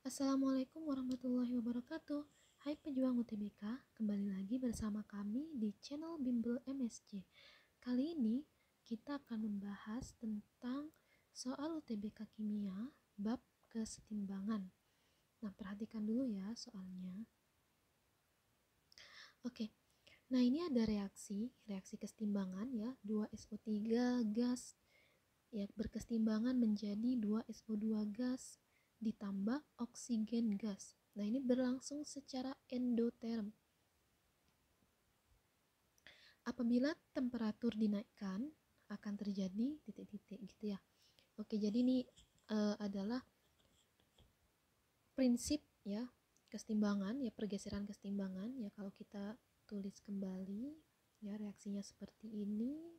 Assalamualaikum warahmatullahi wabarakatuh. Hai pejuang UTBK, kembali lagi bersama kami di channel Bimbel MSC. Kali ini kita akan membahas tentang soal UTBK Kimia bab kesetimbangan. Nah, perhatikan dulu ya soalnya. Oke. Nah, ini ada reaksi kesetimbangan ya, 2SO3 gas ya berkesetimbangan menjadi 2SO2 gas ditambah oksigen gas. Nah, ini berlangsung secara endoterm. Apabila temperatur dinaikkan, akan terjadi titik-titik gitu ya. Oke, jadi ini adalah prinsip ya kesetimbangan ya, pergeseran kesetimbangan ya. Kalau kita tulis kembali ya, reaksinya seperti ini.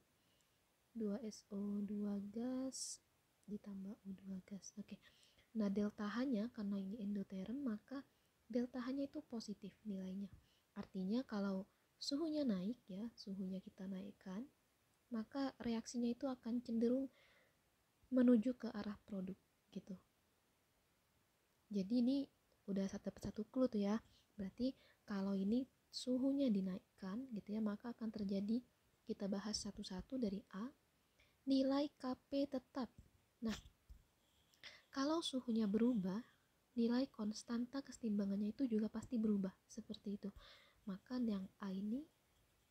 2SO2 gas ditambah O2 gas. Oke. Nah, delta H-nya karena ini endoterm, maka delta H-nya itu positif nilainya. Artinya kalau suhunya naik ya, suhunya kita naikkan, maka reaksinya itu akan cenderung menuju ke arah produk gitu. Jadi ini udah satu clue tuh ya. Berarti kalau ini suhunya dinaikkan gitu ya, maka akan terjadi, kita bahas satu-satu dari A, nilai Kp tetap. Nah, kalau suhunya berubah, nilai konstanta kesetimbangannya itu juga pasti berubah seperti itu. Maka yang A ini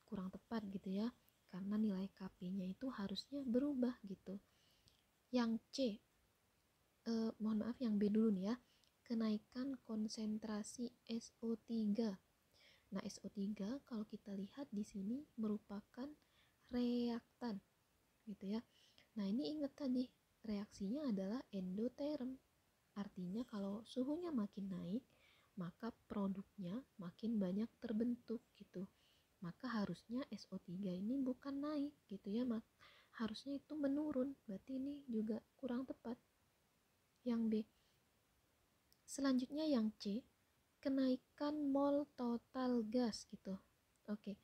kurang tepat gitu ya, karena nilai Kp-nya itu harusnya berubah gitu. Yang C, mohon maaf yang B dulu nih ya, kenaikan konsentrasi SO3. Nah, SO3 kalau kita lihat di sini merupakan reaktan gitu ya. Nah, ini ingat tadi reaksinya adalah endoterm. Artinya kalau suhunya makin naik, maka produknya makin banyak terbentuk gitu. Maka harusnya SO3 ini bukan naik gitu ya, harusnya itu menurun. Berarti ini juga kurang tepat. Yang B. Selanjutnya yang C, kenaikan mol total gas gitu. Oke.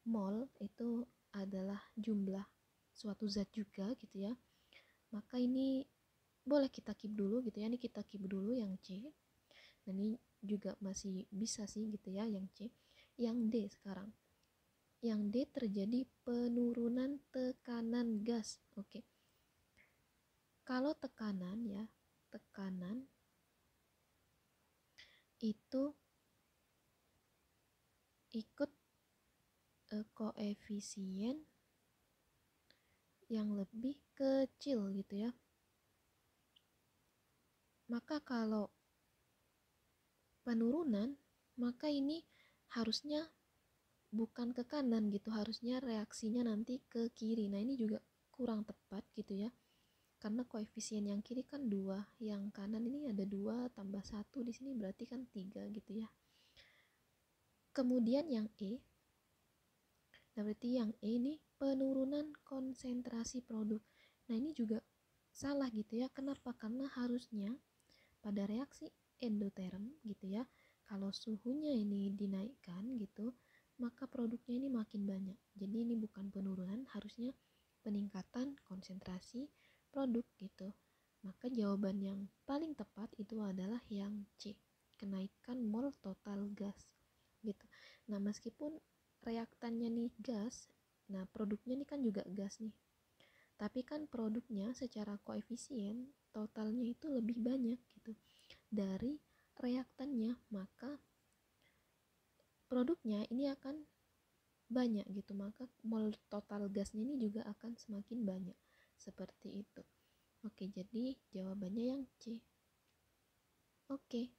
Mol itu adalah jumlah suatu zat juga gitu ya. Maka ini boleh kita keep dulu gitu ya. Ini kita keep dulu yang C. Nah, ini juga masih bisa sih gitu ya yang C. Yang D sekarang. Yang D terjadi penurunan tekanan gas. Oke. Kalau tekanan ya, tekanan itu ikut koefisien yang lebih kecil gitu ya. Maka kalau penurunan, maka ini harusnya bukan ke kanan gitu, harusnya reaksinya nanti ke kiri. Nah, ini juga kurang tepat gitu ya, karena koefisien yang kiri kan 2, yang kanan ini ada 2 tambah 1 di sini berarti kan 3 gitu ya. Kemudian yang E, nah berarti yang E ini penurunan konsentrasi produk. Nah, ini juga salah gitu ya. Kenapa? Karena harusnya pada reaksi endoterm gitu ya, kalau suhunya ini dinaikkan gitu, maka produknya ini makin banyak. Jadi ini bukan penurunan, harusnya peningkatan konsentrasi produk gitu. Maka jawaban yang paling tepat itu adalah yang C, kenaikan mol total gas gitu. Nah, meskipun reaktannya nih gas, nah produknya ini kan juga gas nih, tapi kan produknya secara koefisien totalnya itu lebih banyak gitu dari reaktannya, maka produknya ini akan banyak gitu, maka mol total gasnya ini juga akan semakin banyak seperti itu. Oke, jadi jawabannya yang C. Oke.